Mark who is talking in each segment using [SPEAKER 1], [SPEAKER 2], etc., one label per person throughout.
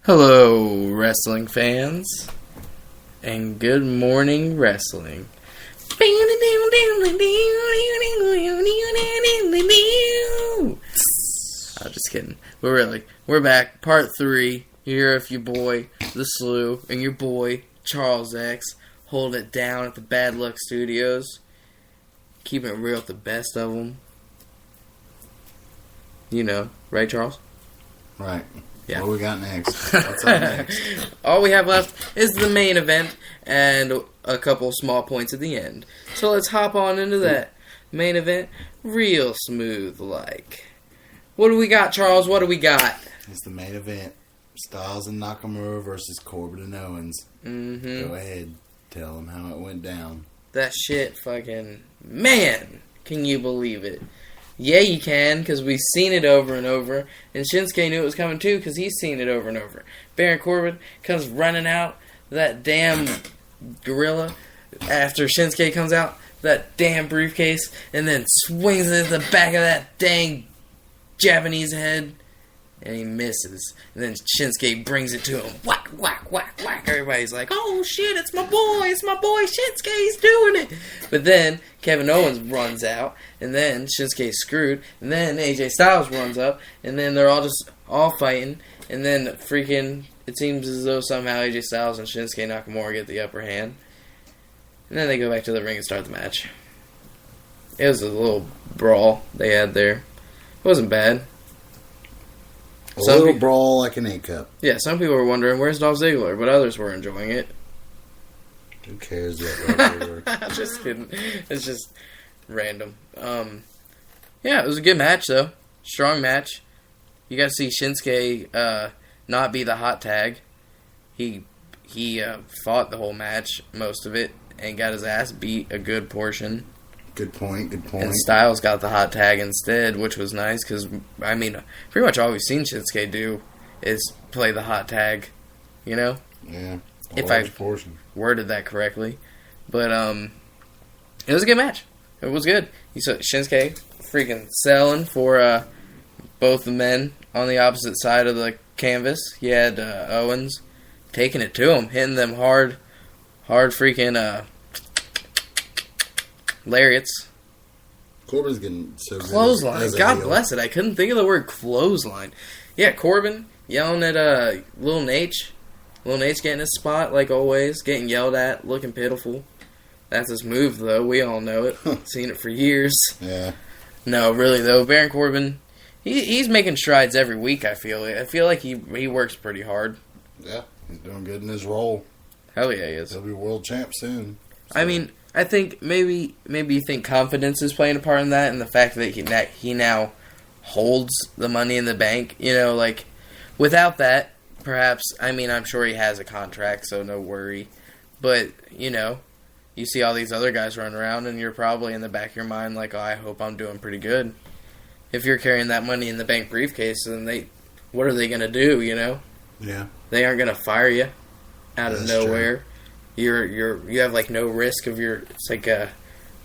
[SPEAKER 1] Hello, wrestling fans, and good morning, wrestling. I'm just kidding. We're back. Part 3. Here with your boy, The Slew, and your boy, Charles X. Hold it down at the Bad Luck Studios. Keeping it real with the best of them. You know, right, Charles?
[SPEAKER 2] Right.
[SPEAKER 1] Yeah.
[SPEAKER 2] What we got next? What's up next?
[SPEAKER 1] All we have left is the main event and a couple small points at the end. So let's hop on into that main event real smooth like. What do we got, Charles? What do we got?
[SPEAKER 2] It's the main event. Styles and Nakamura versus Corbin and Owens.
[SPEAKER 1] Mm-hmm.
[SPEAKER 2] Go ahead. Tell them how it went down.
[SPEAKER 1] That shit fucking... Man! Can you believe it? Yeah, you can, because we've seen it over and over. And Shinsuke knew it was coming too, because he's seen it over and over. Baron Corbin comes running out, that damn gorilla, after Shinsuke comes out, that damn briefcase, and then swings it at the back of that dang Japanese head, and he misses. And then Shinsuke brings it to him. Whack, whack, whack, whack. Everybody's like, oh shit, it's my boy Shinsuke, he's doing it. But then Kevin Owens runs out, and then Shinsuke's screwed, and then AJ Styles runs up, and then they're all fighting, and then freaking, it seems as though somehow AJ Styles and Shinsuke Nakamura get the upper hand. And then they go back to the ring and start the match. It was a little brawl they had there. It wasn't bad.
[SPEAKER 2] A little brawl like an A-cup.
[SPEAKER 1] Yeah, some people were wondering, where's Dolph Ziggler? But others were enjoying it.
[SPEAKER 2] Who cares about Dolph Ziggler?
[SPEAKER 1] Just kidding. It's just random. Yeah, it was a good match, though. Strong match. You got to see Shinsuke not be the hot tag. He fought the whole match, most of it, and got his ass beat a good portion.
[SPEAKER 2] Good point.
[SPEAKER 1] And Styles got the hot tag instead, which was nice, because, I mean, pretty much all we've seen Shinsuke do is play the hot tag, you know?
[SPEAKER 2] Yeah.
[SPEAKER 1] If I worded that correctly. But, it was a good match. It was good. You saw Shinsuke freaking selling for both the men on the opposite side of the canvas. He had Owens taking it to him, hitting them hard freaking lariats.
[SPEAKER 2] Corbin's getting so good.
[SPEAKER 1] Clothesline. God bless it. I couldn't think of the word clothesline. Yeah, Corbin yelling at Lil Nate. Lil Nate's getting his spot, like always. Getting yelled at. Looking pitiful. That's his move, though. We all know it. Seen it for years.
[SPEAKER 2] Yeah.
[SPEAKER 1] No, really, though. Baron Corbin, he's making strides every week, I feel. I feel like he works pretty hard.
[SPEAKER 2] Yeah. He's doing good in his role.
[SPEAKER 1] Hell yeah, he is.
[SPEAKER 2] He'll be world champ soon. So.
[SPEAKER 1] I mean, I think maybe you think confidence is playing a part in that, and the fact that he now holds the Money in the Bank. You know, like, without that, perhaps, I mean, I'm sure he has a contract, so no worry. But, you know, you see all these other guys run around, and you're probably in the back of your mind like, oh, I hope I'm doing pretty good. If you're carrying that Money in the Bank briefcase, then what are they going to do, you know?
[SPEAKER 2] Yeah.
[SPEAKER 1] They aren't going to fire you out of nowhere.
[SPEAKER 2] True.
[SPEAKER 1] You have like no risk of it's like a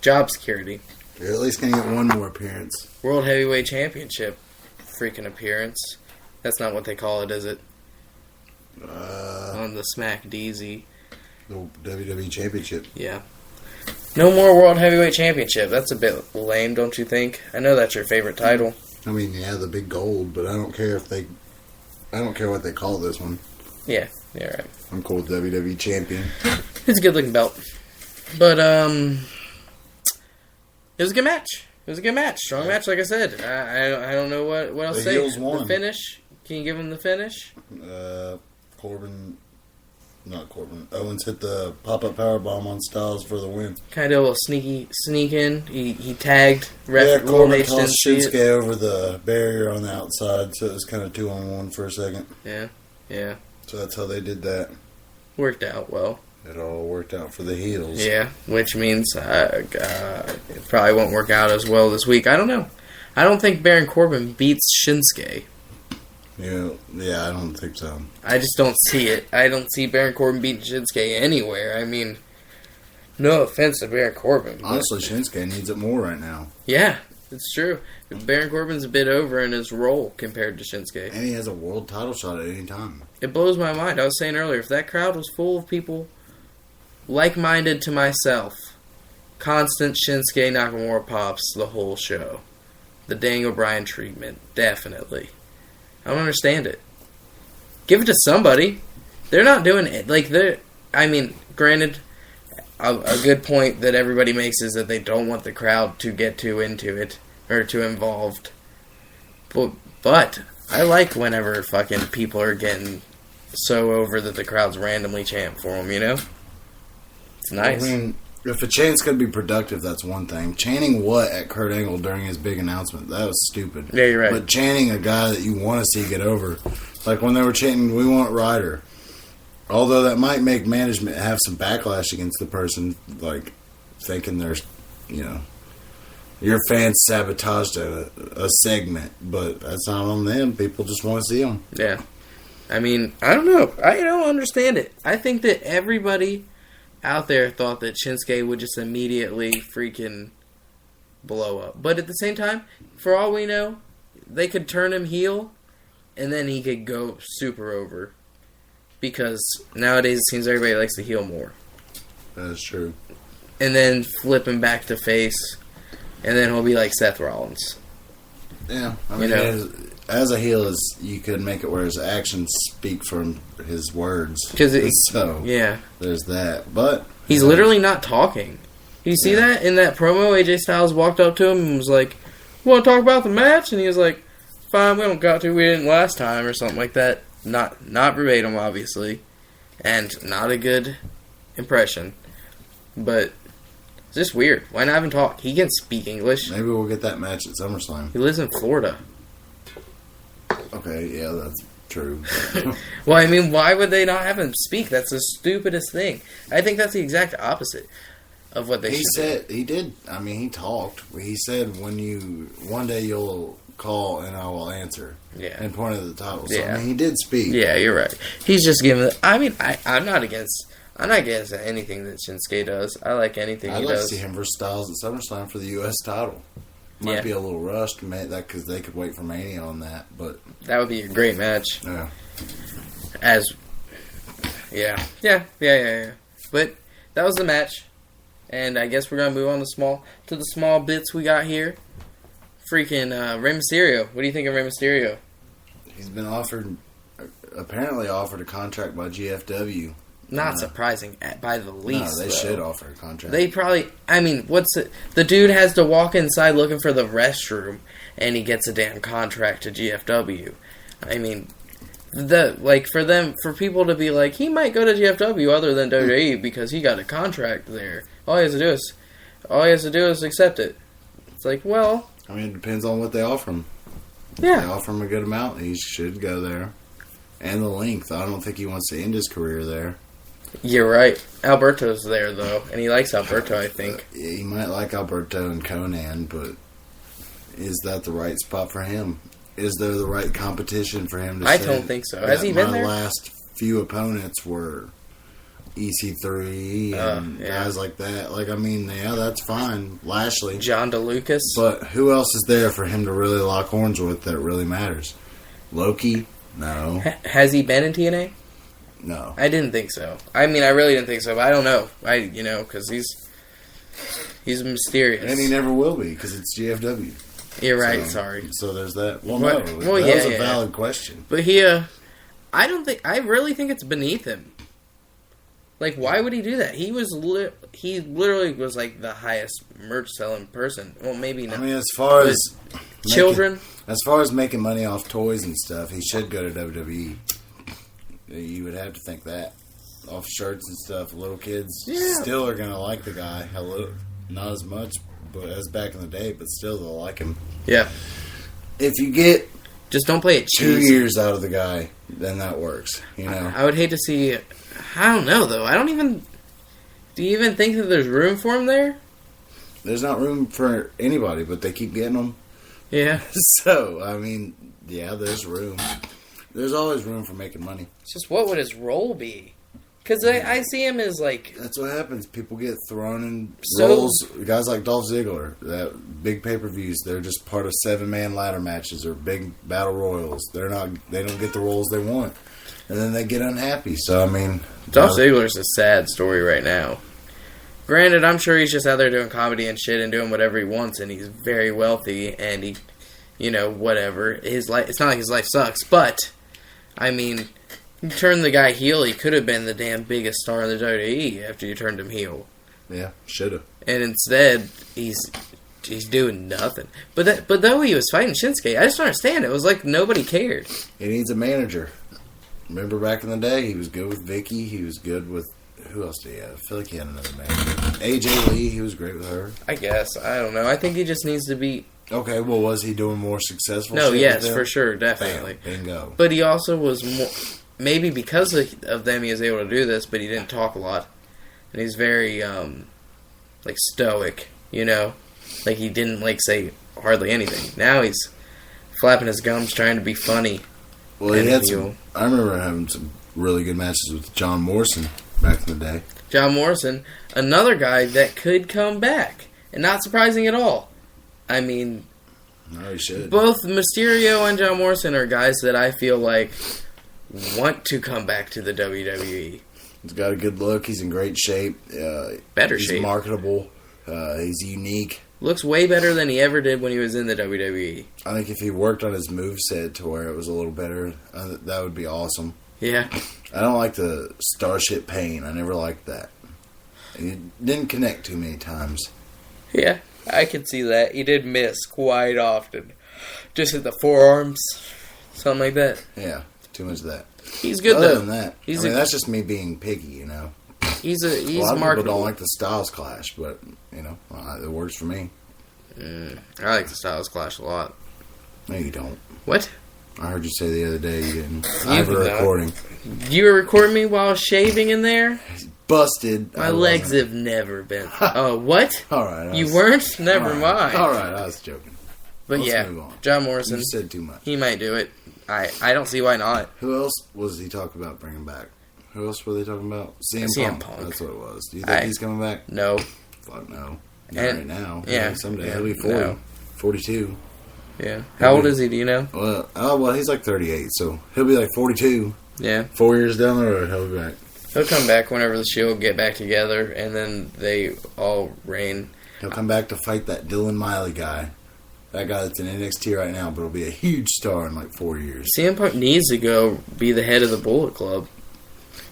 [SPEAKER 1] job security.
[SPEAKER 2] You're at least gonna get one more appearance.
[SPEAKER 1] World Heavyweight Championship freaking appearance. That's not what they call it, is it? On the Smack DZ.
[SPEAKER 2] The WWE Championship.
[SPEAKER 1] Yeah. No more World Heavyweight Championship. That's a bit lame, don't you think? I know that's your favorite title.
[SPEAKER 2] I mean, yeah, the big gold, but I don't care what they call this one.
[SPEAKER 1] Yeah, right.
[SPEAKER 2] I'm cool with WWE Champion.
[SPEAKER 1] It's a good looking belt. But, it was a good match. It was a good match. Strong match, like I said. I don't know what else to say.
[SPEAKER 2] Heels won.
[SPEAKER 1] The finish. Can you give him the finish?
[SPEAKER 2] Owens hit the pop-up powerbomb on Styles for the win.
[SPEAKER 1] Kind of a little sneak in. He tagged.
[SPEAKER 2] Corbin tossed Shinsuke over the barrier on the outside, so it was kind of 2-on-1 for a second.
[SPEAKER 1] Yeah.
[SPEAKER 2] So that's how they did that.
[SPEAKER 1] Worked out well.
[SPEAKER 2] It all worked out for the heels.
[SPEAKER 1] Yeah, which means it probably won't work out as well this week. I don't know. I don't think Baron Corbin beats Shinsuke.
[SPEAKER 2] Yeah, I don't think so.
[SPEAKER 1] I just don't see it. I don't see Baron Corbin beating Shinsuke anywhere. I mean, no offense to Baron Corbin.
[SPEAKER 2] Honestly, Shinsuke needs it more right now.
[SPEAKER 1] Yeah, It's true. Baron Corbin's a bit over in his role compared to Shinsuke.
[SPEAKER 2] And he has a world title shot at any time.
[SPEAKER 1] It blows my mind. I was saying earlier, if that crowd was full of people like-minded to myself, constant Shinsuke Nakamura pops the whole show. The Daniel Bryan treatment, definitely. I don't understand it. Give it to somebody. They're not doing it. Granted, a good point that everybody makes is that they don't want the crowd to get too into it or too involved. But I like whenever fucking people are getting so over that the crowd's randomly chanting for them, you know? It's nice.
[SPEAKER 2] I mean, if a chant's going to be productive, that's one thing. Chanting what at Kurt Angle during his big announcement? That was stupid.
[SPEAKER 1] Yeah, you're right.
[SPEAKER 2] But chanting a guy that you want to see get over, like when they were chanting, "We want Ryder." Although that might make management have some backlash against the person, like thinking there's, your fans sabotaged a segment, but that's not on them. People just want to see them.
[SPEAKER 1] Yeah. I mean, I don't know. I don't understand it. I think that everybody out there thought that Shinsuke would just immediately freaking blow up. But at the same time, for all we know, they could turn him heel, and then he could go super over. Because nowadays it seems everybody likes to heel more.
[SPEAKER 2] That's true.
[SPEAKER 1] And then flip him back to face, and then he'll be like Seth Rollins.
[SPEAKER 2] Yeah, I mean, as a heel, you could make it where his actions speak from his words. So
[SPEAKER 1] yeah,
[SPEAKER 2] there's that. But
[SPEAKER 1] he's literally not talking. You see that in that promo? AJ Styles walked up to him and was like, "Want to talk about the match?" And he was like, "Fine, we don't got to. We didn't last time," or something like that. Not verbatim, obviously, and not a good impression. But it's just weird. Why not have him talk? He can speak English.
[SPEAKER 2] Maybe we'll get that match at SummerSlam.
[SPEAKER 1] He lives in Florida.
[SPEAKER 2] Okay, yeah, that's true.
[SPEAKER 1] Well, I mean, why would they not have him speak? That's the stupidest thing. I think that's the exact opposite of what they should do.
[SPEAKER 2] He did. I mean, he talked. He said, one day you'll call and I will answer.
[SPEAKER 1] Yeah.
[SPEAKER 2] And pointed at the title. So,
[SPEAKER 1] Yeah.
[SPEAKER 2] I mean, he did speak.
[SPEAKER 1] Yeah, you're right. He's just giving I'm not against anything that Shinsuke does. I like anything he does.
[SPEAKER 2] I'd like to see him versus Styles at SummerSlam for the U.S. title. Might be a little rushed, because they could wait for Mania on that, but
[SPEAKER 1] that would be a great match.
[SPEAKER 2] Yeah.
[SPEAKER 1] Yeah. But that was the match, and I guess we're gonna move on to the small bits we got here. Freaking Rey Mysterio. What do you think of Rey Mysterio?
[SPEAKER 2] He's been apparently offered a contract by GFW.
[SPEAKER 1] Not surprising by the least.
[SPEAKER 2] No, they should offer a contract.
[SPEAKER 1] They probably... I mean, the dude has to walk inside looking for the restroom, and he gets a damn contract to GFW. I mean, for people to be like, he might go to GFW other than WWE because he got a contract there. All he has to do is accept it. It's like, well...
[SPEAKER 2] I mean, it depends on what they offer him.
[SPEAKER 1] Yeah.
[SPEAKER 2] If they offer him a good amount, he should go there. And the length. I don't think he wants to end his career there.
[SPEAKER 1] You're right. Alberto's there, though, and he likes Alberto, I think.
[SPEAKER 2] He might like Alberto and Conan, but is that the right spot for him? Is there the right competition for him to
[SPEAKER 1] I don't think so. Has he been there?
[SPEAKER 2] My last few opponents were EC3 and guys like that. Like, I mean, yeah, that's fine. Lashley.
[SPEAKER 1] John DeLucas.
[SPEAKER 2] But who else is there for him to really lock horns with that really matters? Loki? No.
[SPEAKER 1] Has he been in TNA?
[SPEAKER 2] No.
[SPEAKER 1] I didn't think so. I mean, I really didn't think so, but I don't know. Because he's mysterious.
[SPEAKER 2] And he never will be, because it's GFW.
[SPEAKER 1] You're right, sorry.
[SPEAKER 2] So there's that. Well, no. That was a valid question.
[SPEAKER 1] But I really think it's beneath him. Like, why would he do that? He literally was like the highest merch selling person. Well, maybe not.
[SPEAKER 2] I mean, as far as
[SPEAKER 1] children,
[SPEAKER 2] as far as making money off toys and stuff, he should go to WWE. You would have to think that off shirts and stuff. Little kids still are gonna like the guy. Not as much, but as back in the day, but still they'll like him. Yeah. If you get
[SPEAKER 1] just don't play it
[SPEAKER 2] 2 years out of the guy, then that works.
[SPEAKER 1] I would hate to see. I don't know, though. Do you even think that there's room for him there?
[SPEAKER 2] There's not room for anybody, but they keep getting them.
[SPEAKER 1] Yeah.
[SPEAKER 2] So, I mean, yeah, there's room. There's always room for making money.
[SPEAKER 1] It's just, what would his role be? Because I see him as, like...
[SPEAKER 2] That's what happens. People get thrown in
[SPEAKER 1] So-
[SPEAKER 2] roles. Guys like Dolph Ziggler, that big pay-per-views, they're just part of 7-man ladder matches or big battle royals. They don't get the roles they want. And then they get unhappy. So, I mean...
[SPEAKER 1] Dolph Ziggler's a sad story right now. Granted, I'm sure he's just out there doing comedy and shit and doing whatever he wants, and he's very wealthy, and he, whatever. His life, it's not like his life sucks, but, I mean, you turn the guy heel, he could have been the damn biggest star in the WWE after you turned him heel.
[SPEAKER 2] Yeah, should have.
[SPEAKER 1] And instead, he's doing nothing. But though he was fighting Shinsuke, I just don't understand. It was like nobody cared.
[SPEAKER 2] He needs a manager. Remember back in the day, he was good with Vicky. He was good with... Who else did he have? I feel like he had another manager. AJ Lee, he was great with her.
[SPEAKER 1] I guess. I don't know. I think he just needs to be...
[SPEAKER 2] Okay, well, was he doing more successful
[SPEAKER 1] No,
[SPEAKER 2] shit
[SPEAKER 1] yes,
[SPEAKER 2] with them?
[SPEAKER 1] for sure, definitely.
[SPEAKER 2] Bingo.
[SPEAKER 1] But he also was more... Maybe because of them he was able to do this, but he didn't talk a lot. And he's very, stoic, Like, he didn't, say hardly anything. Now he's flapping his gums trying to be funny.
[SPEAKER 2] Well, he had some... I remember having some really good matches with John Morrison back in the day.
[SPEAKER 1] John Morrison, another guy that could come back. And not surprising at all. I mean...
[SPEAKER 2] No, he should.
[SPEAKER 1] Both Mysterio and John Morrison are guys that I feel like want to come back to the WWE.
[SPEAKER 2] He's got a good look. He's in great shape.
[SPEAKER 1] Better shape.
[SPEAKER 2] He's marketable. He's unique.
[SPEAKER 1] Looks way better than he ever did when he was in the WWE.
[SPEAKER 2] I think if he worked on his moveset to where it was a little better, that would be awesome.
[SPEAKER 1] Yeah.
[SPEAKER 2] I don't like the Starship Pain. I never liked that. It didn't connect too many times.
[SPEAKER 1] Yeah, I can see that. He did miss quite often. Just at the forearms. Something like that.
[SPEAKER 2] Yeah, too much of that.
[SPEAKER 1] He's good,
[SPEAKER 2] Other
[SPEAKER 1] though.
[SPEAKER 2] than that, that's just me being picky,
[SPEAKER 1] He's
[SPEAKER 2] a lot of
[SPEAKER 1] marketable.
[SPEAKER 2] people don't like the Styles Clash, but, it works for me.
[SPEAKER 1] I like the Styles Clash a lot.
[SPEAKER 2] No, you don't.
[SPEAKER 1] What?
[SPEAKER 2] I heard you say the other day you didn't. I have a recording.
[SPEAKER 1] You were recording me while I was shaving in there?
[SPEAKER 2] Busted.
[SPEAKER 1] My legs have never been... Oh, what?
[SPEAKER 2] All right.
[SPEAKER 1] You weren't? Never mind.
[SPEAKER 2] All right, I was joking.
[SPEAKER 1] But
[SPEAKER 2] Let's move on.
[SPEAKER 1] John Morrison.
[SPEAKER 2] You said too much.
[SPEAKER 1] He might do it. I don't see why not.
[SPEAKER 2] Who else was he talking about bringing back? Who else were they talking about? CM Punk. That's what it was. Do you think he's coming back?
[SPEAKER 1] No.
[SPEAKER 2] Fuck no. Not right now.
[SPEAKER 1] Yeah.
[SPEAKER 2] Someday.
[SPEAKER 1] Yeah,
[SPEAKER 2] He'll be 40.
[SPEAKER 1] no.
[SPEAKER 2] 42.
[SPEAKER 1] Yeah. How old is he? Do you know?
[SPEAKER 2] Well, he's like 38, so he'll be like 42.
[SPEAKER 1] Yeah.
[SPEAKER 2] 4 years down the road, he'll be back.
[SPEAKER 1] He'll come back whenever the Shield get back together, and then they all reign.
[SPEAKER 2] He'll come back to fight that Dylan Miley guy. That guy that's in NXT right now, but will be a huge star in like 4 years.
[SPEAKER 1] CM Punk needs to go be the head of the Bullet Club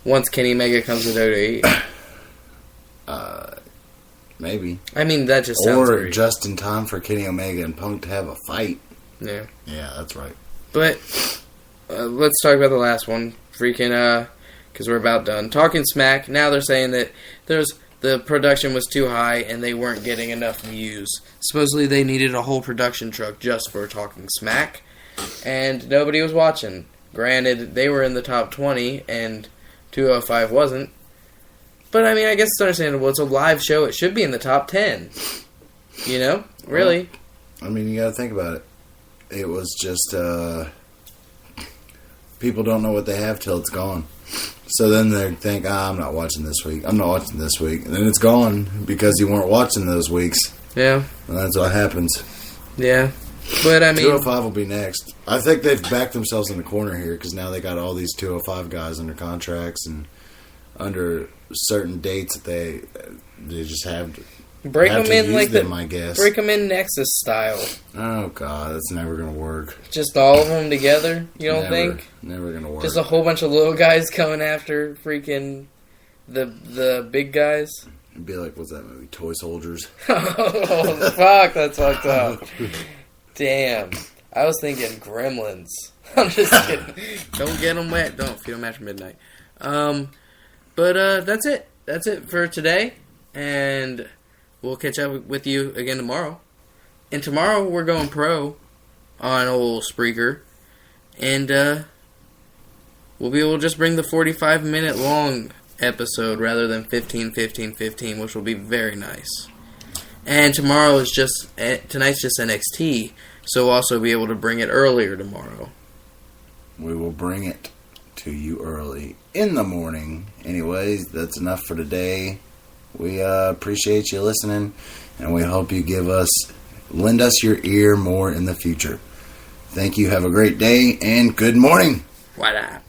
[SPEAKER 1] once Kenny Omega comes to WWE.
[SPEAKER 2] Maybe.
[SPEAKER 1] I mean, that just sounds
[SPEAKER 2] Or
[SPEAKER 1] great.
[SPEAKER 2] just in time for Kenny Omega and Punk to have a fight.
[SPEAKER 1] Yeah.
[SPEAKER 2] Yeah, that's right.
[SPEAKER 1] But let's talk about the last one. Freaking, because we're about done. Talking Smack, now they're saying that the production was too high and they weren't getting enough views. Supposedly they needed a whole production truck just for Talking Smack, and nobody was watching. Granted, they were in the top 20 and 205 wasn't. But, I mean, I guess it's understandable. It's a live show. It should be in the top 10. Really.
[SPEAKER 2] Well, I mean, you gotta think about it. It was just, people don't know what they have till it's gone. So then they think, I'm not watching this week. I'm not watching this week. And then it's gone because you weren't watching those weeks.
[SPEAKER 1] Yeah.
[SPEAKER 2] And that's what happens.
[SPEAKER 1] Yeah. But, I mean...
[SPEAKER 2] 205 will be next. I think they've backed themselves in the corner here because now they got all these 205 guys under contracts and under certain dates that they just have to
[SPEAKER 1] break them in like
[SPEAKER 2] them, I guess.
[SPEAKER 1] Break them in Nexus style.
[SPEAKER 2] Oh, God. That's never going to work.
[SPEAKER 1] Just all of them together, you don't think?
[SPEAKER 2] Never going to work.
[SPEAKER 1] Just a whole bunch of little guys coming after freaking the big guys?
[SPEAKER 2] It'd be like, what's that movie? Toy Soldiers?
[SPEAKER 1] Oh, fuck, that's fucked up. Damn. I was thinking Gremlins. I'm just kidding. Don't get them wet. Don't feed them after midnight. But that's it. That's it for today. And we'll catch up with you again tomorrow. And tomorrow we're going pro on old Spreaker. And we'll be able to just bring the 45-minute long episode rather than 15, 15, 15, which will be very nice. And tonight's just NXT, so we'll also be able to bring it earlier tomorrow.
[SPEAKER 2] We will bring it to you early in the morning. Anyways, that's enough for today. We appreciate you listening, and we hope you lend us your ear more in the future. Thank you. Have a great day, and good morning.
[SPEAKER 1] What up?